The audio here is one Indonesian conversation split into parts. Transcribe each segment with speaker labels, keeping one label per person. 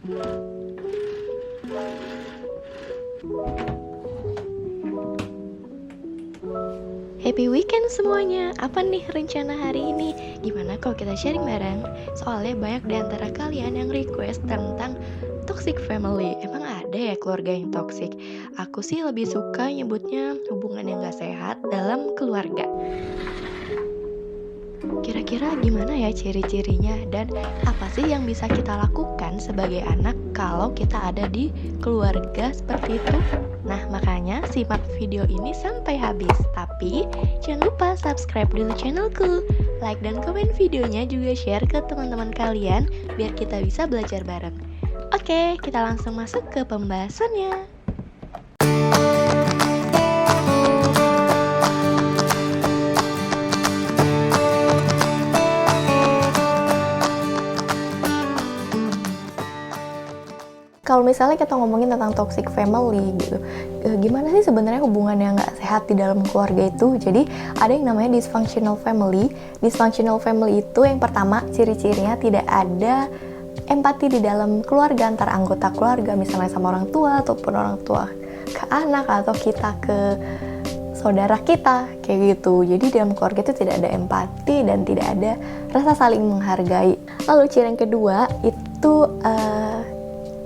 Speaker 1: Happy weekend semuanya. Apa nih rencana hari ini? Gimana kalau kita sharing bareng? Soalnya banyak di antara kalian yang request tentang toxic family. Emang ada ya keluarga yang toxic? Aku sih lebih suka nyebutnya hubungan yang gak sehat dalam keluarga. Kira-kira gimana ya ciri-cirinya dan apa sih yang bisa kita lakukan sebagai anak kalau kita ada di keluarga seperti itu? Nah, makanya simak video ini sampai habis. Tapi jangan lupa subscribe dulu channelku, like dan komen videonya, juga share ke teman-teman kalian biar kita bisa belajar bareng. Oke, kita langsung masuk ke pembahasannya. Kalau misalnya kita ngomongin tentang toxic family gitu, gimana sih sebenarnya hubungan yang nggak sehat di dalam keluarga itu? Jadi ada yang namanya dysfunctional family. Dysfunctional family itu yang pertama ciri-cirinya tidak ada empati di dalam keluarga antara anggota keluarga, misalnya sama orang tua ataupun orang tua ke anak atau kita ke saudara kita kayak gitu. Jadi dalam keluarga itu tidak ada empati dan tidak ada rasa saling menghargai. Lalu ciri yang kedua itu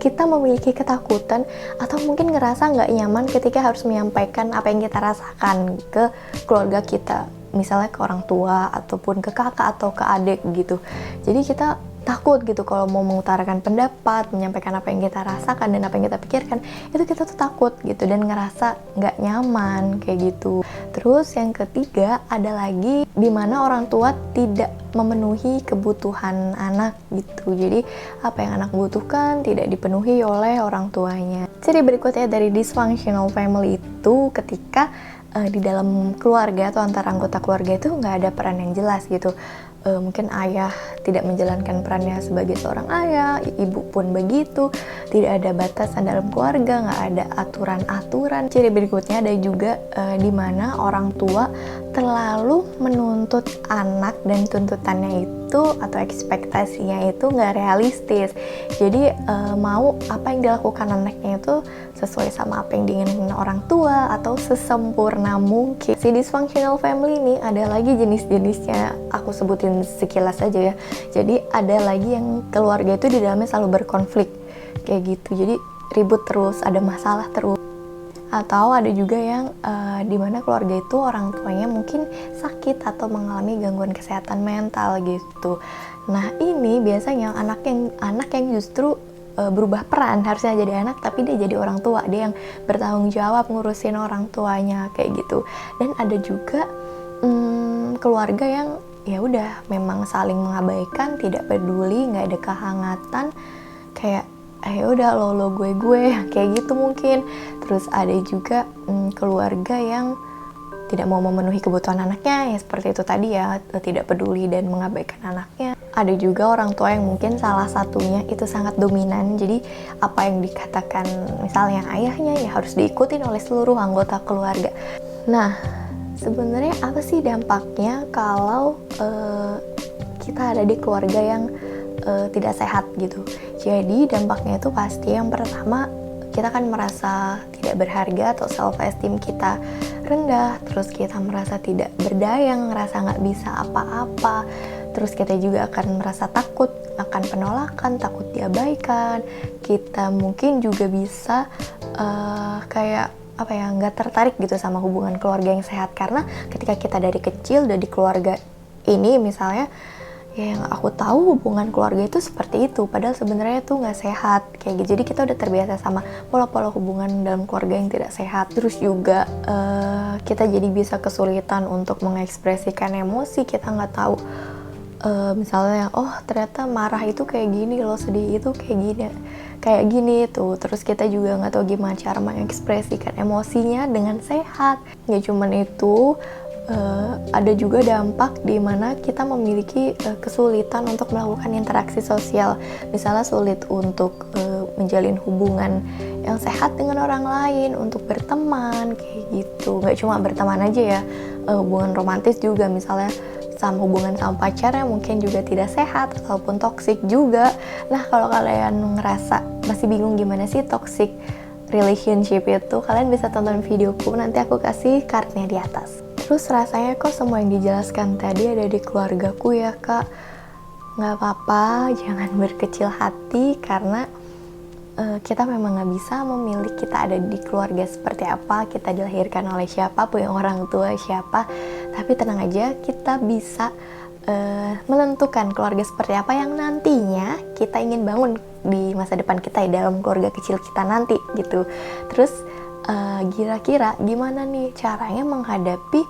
Speaker 1: kita memiliki ketakutan atau mungkin ngerasa nggak nyaman ketika harus menyampaikan apa yang kita rasakan ke keluarga kita, misalnya ke orang tua ataupun ke kakak atau ke adik gitu. Jadi kita takut gitu kalau mau mengutarakan pendapat, menyampaikan apa yang kita rasakan dan apa yang kita pikirkan, itu kita tuh takut gitu dan ngerasa nggak nyaman kayak gitu. Terus yang ketiga ada lagi di mana orang tua tidak memenuhi kebutuhan anak gitu. Jadi apa yang anak butuhkan tidak dipenuhi oleh orang tuanya. Ciri berikutnya dari dysfunctional family itu ketika di dalam keluarga atau antara anggota keluarga itu nggak ada peran yang jelas gitu. Mungkin ayah tidak menjalankan perannya sebagai seorang ayah, ibu pun begitu, tidak ada batasan dalam keluarga, nggak ada aturan-aturan. Ciri berikutnya ada juga di mana orang tua terlalu menuntut anak dan tuntutannya itu atau ekspektasinya itu nggak realistis. Jadi mau apa yang dilakukan anaknya itu sesuai sama apa yang diinginkan orang tua atau sesempurna mungkin. Si dysfunctional family ini ada lagi jenis-jenisnya, aku sebutin sekilas aja ya. Jadi ada lagi yang keluarga itu di dalamnya selalu berkonflik kayak gitu. Jadi ribut terus, ada masalah terus. Atau ada juga yang dimana keluarga itu orang tuanya mungkin sakit atau mengalami gangguan kesehatan mental gitu. Nah ini biasanya anak yang justru berubah peran, harusnya jadi anak tapi dia jadi orang tua, dia yang bertanggung jawab ngurusin orang tuanya kayak gitu. Dan ada juga keluarga yang ya udah memang saling mengabaikan, tidak peduli, nggak ada kehangatan, kayak ya udah lo gue kayak gitu mungkin. Terus ada juga keluarga yang tidak mau memenuhi kebutuhan anaknya, ya seperti itu tadi ya, tidak peduli dan mengabaikan anaknya. Ada juga orang tua yang mungkin salah satunya itu sangat dominan, jadi apa yang dikatakan misalnya ayahnya ya harus diikutin oleh seluruh anggota keluarga. Nah, sebenarnya apa sih dampaknya kalau kita ada di keluarga yang tidak sehat gitu? Jadi dampaknya itu pasti yang pertama, kita kan merasa tidak berharga atau self esteem kita rendah, terus kita merasa tidak berdaya, ngerasa nggak bisa apa-apa, terus kita juga akan merasa takut akan penolakan, takut diabaikan. Kita mungkin juga bisa kayak apa ya, nggak tertarik gitu sama hubungan keluarga yang sehat, karena ketika kita dari kecil udah di keluarga ini misalnya, ya yang aku tahu hubungan keluarga itu seperti itu, padahal sebenarnya itu nggak sehat kayak gitu. Jadi kita udah terbiasa sama pola-pola hubungan dalam keluarga yang tidak sehat. Terus juga kita jadi bisa kesulitan untuk mengekspresikan emosi. Kita nggak tahu misalnya, oh ternyata marah itu kayak gini loh, sedih itu kayak gini tuh. Terus kita juga nggak tahu gimana cara mengekspresikan emosinya dengan sehat. Ya cuman itu, ada juga dampak di mana kita memiliki kesulitan untuk melakukan interaksi sosial. Misalnya sulit untuk menjalin hubungan yang sehat dengan orang lain, untuk berteman kayak gitu. Nggak cuma berteman aja ya, hubungan romantis juga, misalnya sama hubungan sama pacarnya mungkin juga tidak sehat ataupun toxic juga. Nah, kalau kalian ngerasa masih bingung gimana sih toxic relationship itu, kalian bisa tonton videoku, nanti aku kasih cardnya di atas. Terus rasanya kok semua yang dijelaskan tadi ada di keluargaku ya kak? Nggak apa-apa, jangan berkecil hati, karena kita memang nggak bisa memilih kita ada di keluarga seperti apa, kita dilahirkan oleh siapa, punya orang tua siapa. Tapi tenang aja, kita bisa menentukan keluarga seperti apa yang nantinya kita ingin bangun di masa depan kita ya, dalam keluarga kecil kita nanti gitu. Terus kira-kira gimana nih caranya menghadapi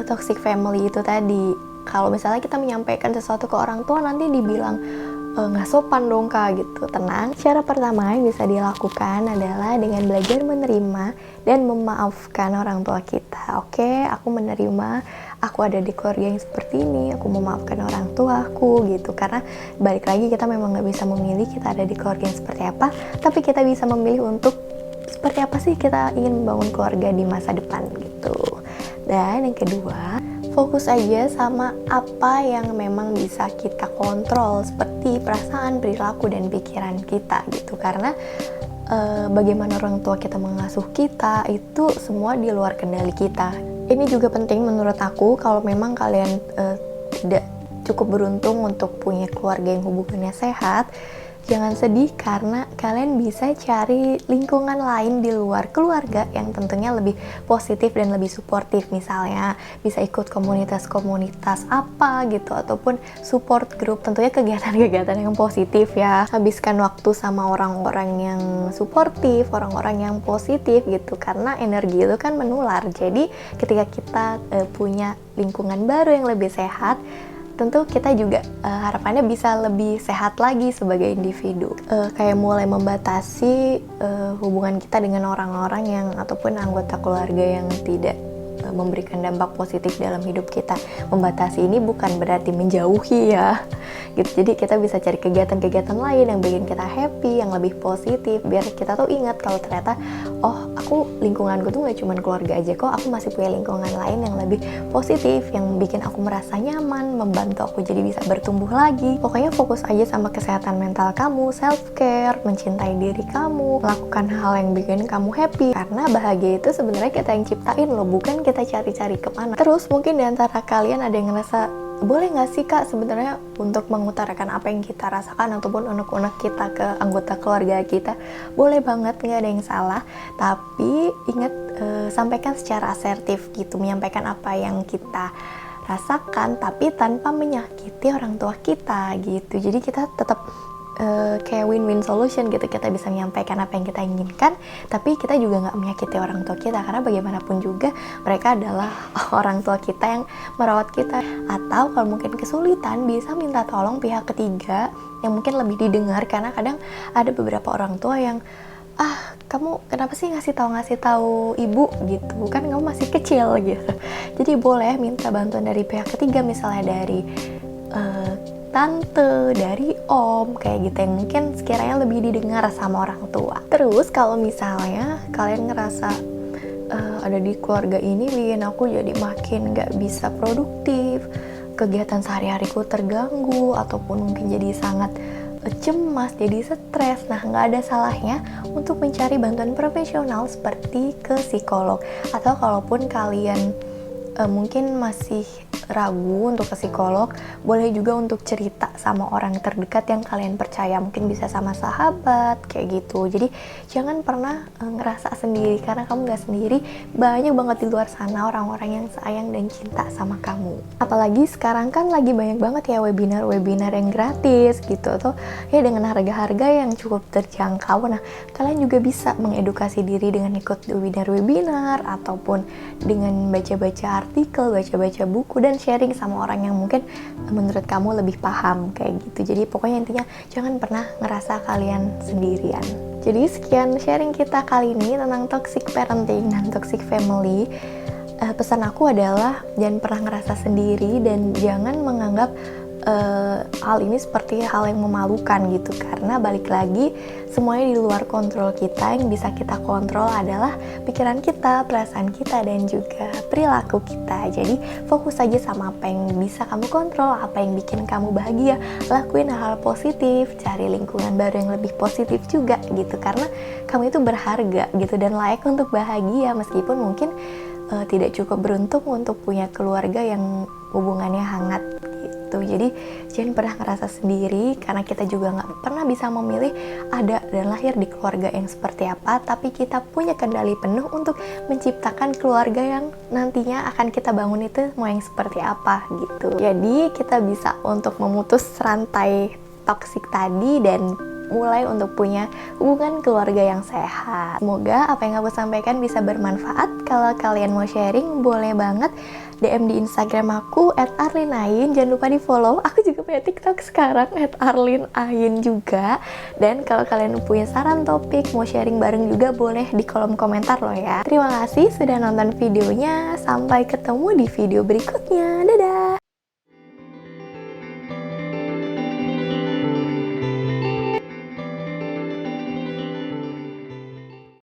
Speaker 1: toxic family itu tadi? Kalau misalnya kita menyampaikan sesuatu ke orang tua nanti dibilang nggak sopan dong kak gitu. Tenang, cara pertama yang bisa dilakukan adalah dengan belajar menerima dan memaafkan orang tua kita. Oke, aku menerima, aku ada di keluarga yang seperti ini, aku memaafkan orang tuaku gitu. Karena balik lagi, kita memang nggak bisa memilih kita ada di keluarga yang seperti apa, tapi kita bisa memilih untuk seperti apa sih kita ingin membangun keluarga di masa depan gitu. Dan yang kedua, fokus aja sama apa yang memang bisa kita kontrol, seperti perasaan, perilaku, dan pikiran kita gitu. Karena bagaimana orang tua kita mengasuh kita itu semua di luar kendali kita. Ini juga penting menurut aku, kalau memang kalian tidak cukup beruntung untuk punya keluarga yang hubungannya sehat, jangan sedih karena kalian bisa cari lingkungan lain di luar keluarga yang tentunya lebih positif dan lebih suportif. Misalnya bisa ikut komunitas-komunitas apa gitu, ataupun support group, tentunya kegiatan-kegiatan yang positif ya. Habiskan waktu sama orang-orang yang suportif, orang-orang yang positif gitu, karena energi itu kan menular. Jadi ketika kita punya lingkungan baru yang lebih sehat, tentu kita juga harapannya bisa lebih sehat lagi sebagai individu. Kayak mulai membatasi hubungan kita dengan orang-orang yang ataupun anggota keluarga yang tidak memberikan dampak positif dalam hidup kita. Membatasi ini bukan berarti menjauhi ya gitu. Jadi kita bisa cari kegiatan-kegiatan lain yang bikin kita happy, yang lebih positif, biar kita tuh ingat kalau ternyata oh, aku lingkunganku tuh gak cuma keluarga aja kok, aku masih punya lingkungan lain yang lebih positif, yang bikin aku merasa nyaman, membantu aku jadi bisa bertumbuh lagi. Pokoknya fokus aja sama kesehatan mental kamu, self care, mencintai diri kamu, melakukan hal yang bikin kamu happy, karena bahagia itu sebenarnya kita yang ciptain loh, bukan kita cari-cari kemana. Terus mungkin diantara kalian ada yang ngerasa, boleh nggak sih kak sebenarnya untuk mengutarakan apa yang kita rasakan ataupun unek-unek kita ke anggota keluarga kita? Boleh banget, nggak ada yang salah, tapi ingat sampaikan secara asertif gitu, menyampaikan apa yang kita rasakan tapi tanpa menyakiti orang tua kita gitu. Jadi kita tetap kayak win-win solution gitu, kita bisa menyampaikan apa yang kita inginkan tapi kita juga nggak menyakiti orang tua kita, karena bagaimanapun juga mereka adalah orang tua kita yang merawat kita. Atau kalau mungkin kesulitan, bisa minta tolong pihak ketiga yang mungkin lebih didengar, karena kadang ada beberapa orang tua yang kamu kenapa sih ngasih tahu ibu gitu, kan kamu masih kecil gitu. Jadi boleh minta bantuan dari pihak ketiga, misalnya dari tante, dari om, kayak gitu, yang mungkin sekiranya lebih didengar sama orang tua. Terus kalau misalnya kalian ngerasa ada di keluarga ini bikin aku jadi makin gak bisa produktif, kegiatan sehari-hariku terganggu, ataupun mungkin jadi sangat cemas, jadi stres, nah gak ada salahnya untuk mencari bantuan profesional seperti ke psikolog. Atau kalaupun kalian mungkin masih ragu untuk ke psikolog, boleh juga untuk cerita sama orang terdekat yang kalian percaya, mungkin bisa sama sahabat kayak gitu. Jadi jangan pernah ngerasa sendiri, karena kamu gak sendiri, banyak banget di luar sana orang-orang yang sayang dan cinta sama kamu. Apalagi sekarang kan lagi banyak banget ya webinar-webinar yang gratis gitu, atau ya dengan harga-harga yang cukup terjangkau. Nah, kalian juga bisa mengedukasi diri dengan ikut webinar-webinar, ataupun dengan baca-baca artikel, baca-baca buku, dan sharing sama orang yang mungkin menurut kamu lebih paham kayak gitu. Jadi pokoknya intinya jangan pernah ngerasa kalian sendirian. Jadi sekian sharing kita kali ini tentang toxic parenting dan toxic family. Pesan aku adalah jangan pernah ngerasa sendiri dan jangan menganggap hal ini seperti hal yang memalukan gitu, karena balik lagi semuanya di luar kontrol kita. Yang bisa kita kontrol adalah pikiran kita, perasaan kita, dan juga perilaku kita. Jadi fokus aja sama apa yang bisa kamu kontrol, apa yang bikin kamu bahagia, lakuin hal positif, cari lingkungan baru yang lebih positif juga gitu, karena kamu itu berharga gitu dan layak untuk bahagia, meskipun mungkin tidak cukup beruntung untuk punya keluarga yang hubungannya hangat gitu. Jadi jangan pernah ngerasa sendiri, karena kita juga nggak pernah bisa memilih ada dan lahir di keluarga yang seperti apa, tapi kita punya kendali penuh untuk menciptakan keluarga yang nantinya akan kita bangun itu mau yang seperti apa gitu. Jadi kita bisa untuk memutus rantai toksik tadi dan mulai untuk punya hubungan keluarga yang sehat. Semoga apa yang aku sampaikan bisa bermanfaat. Kalau kalian mau sharing, boleh banget DM di Instagram aku @arlinain. Jangan lupa di follow. Aku juga punya TikTok sekarang @arlinain juga. Dan kalau kalian punya saran topik, mau sharing bareng juga, boleh di kolom komentar loh ya. Terima kasih sudah nonton videonya. Sampai ketemu di video berikutnya. Dadah!